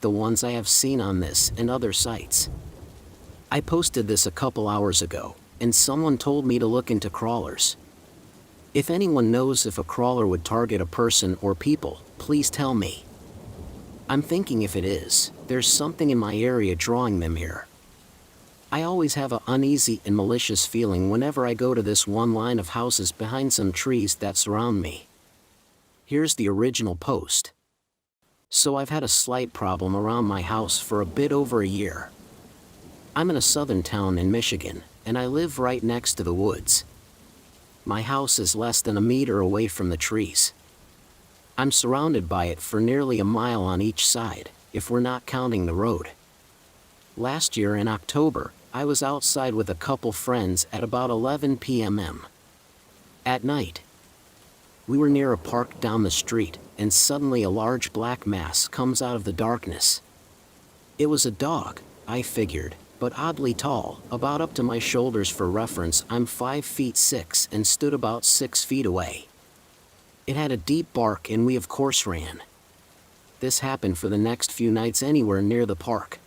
the ones I have seen on this and other sites. I posted this a couple hours ago, and someone told me to look into crawlers. If anyone knows if a crawler would target a person or people, please tell me. I'm thinking if it is, there's something in my area drawing them here. I always have an uneasy and malicious feeling whenever I go to this one line of houses behind some trees that surround me. Here's the original post. So I've had a slight problem around my house for a bit over a year. I'm in a southern town in Michigan, and I live right next to the woods. My house is less than a meter away from the trees. I'm surrounded by it for nearly a mile on each side, if we're not counting the road. Last year in October, I was outside with a couple friends at about 11 p.m. At night. We were near a park down the street, and suddenly a large black mass comes out of the darkness. It was a dog, I figured, but oddly tall, about up to my shoulders. For reference, I'm 5 feet 6 and stood about 6 feet away. It had a deep bark and we of course ran. This happened for the next few nights anywhere near the park.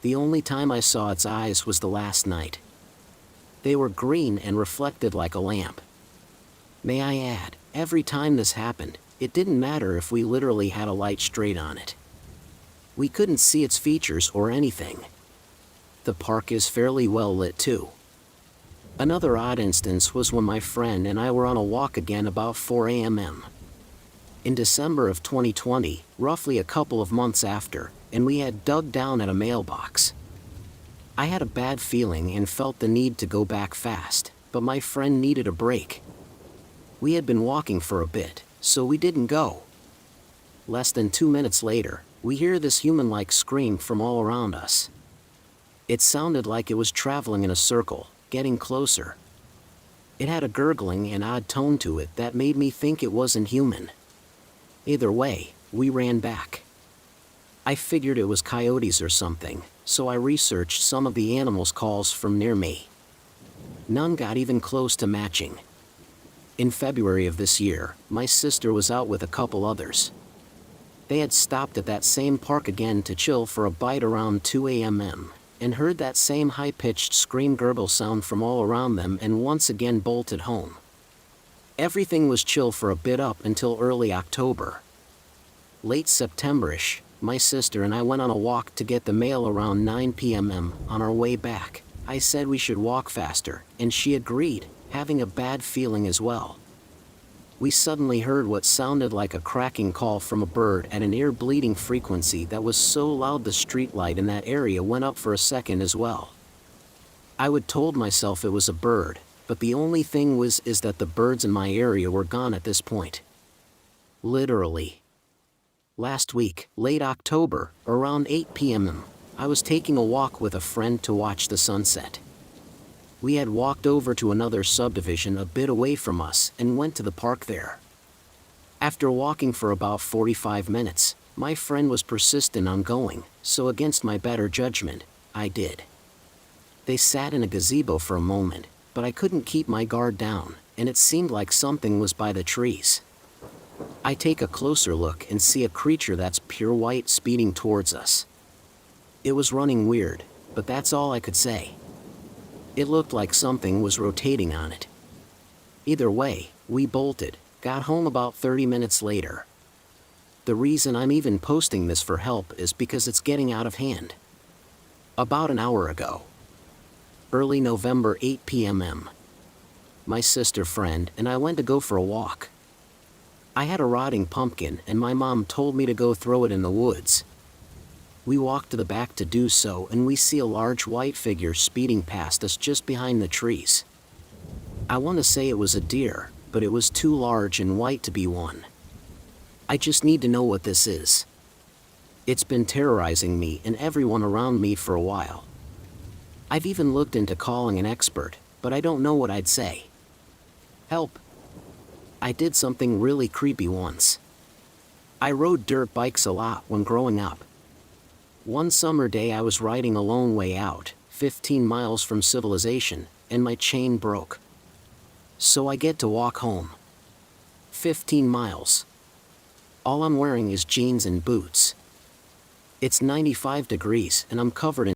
The only time I saw its eyes was the last night. They were green and reflected like a lamp. May I add, every time this happened, it didn't matter if we literally had a light straight on it. We couldn't see its features or anything. The park is fairly well lit too. Another odd instance was when my friend and I were on a walk again about 4 a.m. in December of 2020, roughly a couple of months after, and we had dug down at a mailbox. I had a bad feeling and felt the need to go back fast, but my friend needed a break. We had been walking for a bit, so we didn't go. Less than 2 minutes later, we hear this human-like scream from all around us. It sounded like it was traveling in a circle, getting closer. It had a gurgling and odd tone to it that made me think it wasn't human. Either way, we ran back. I figured it was coyotes or something, so I researched some of the animals' calls from near me. None got even close to matching. In February of this year, my sister was out with a couple others. They had stopped at that same park again to chill for a bite around 2 a.m. and heard that same high-pitched scream gurgle sound from all around them and once again bolted home. Everything was chill for a bit up until early October. Late September-ish, my sister and I went on a walk to get the mail around 9 p.m. On our way back, I said we should walk faster, and she agreed, having a bad feeling as well. We suddenly heard what sounded like a cracking call from a bird at an ear-bleeding frequency that was so loud the streetlight in that area went up for a second as well. I would told myself it was a bird, but the only thing is that the birds in my area were gone at this point. Literally. Last week, late October, around 8 p.m., I was taking a walk with a friend to watch the sunset. We had walked over to another subdivision a bit away from us and went to the park there. After walking for about 45 minutes, my friend was persistent on going, so against my better judgment, I did. They sat in a gazebo for a moment, but I couldn't keep my guard down, and it seemed like something was by the trees. I take a closer look and see a creature that's pure white speeding towards us. It was running weird, but that's all I could say. It looked like something was rotating on it. Either way, we bolted, got home about 30 minutes later. The reason I'm even posting this for help is because it's getting out of hand. About an hour ago. Early November, 8 p.m. My sister friend and I went to go for a walk. I had a rotting pumpkin and my mom told me to go throw it in the woods. We walked to the back to do so and we see a large white figure speeding past us just behind the trees. I want to say it was a deer, but it was too large and white to be one. I just need to know what this is. It's been terrorizing me and everyone around me for a while. I've even looked into calling an expert, but I don't know what I'd say. Help. I did something really creepy once. I rode dirt bikes a lot when growing up. One summer day I was riding a lone way out, 15 miles from civilization, and my chain broke. So I get to walk home. 15 miles. All I'm wearing is jeans and boots. It's 95 degrees and I'm covered in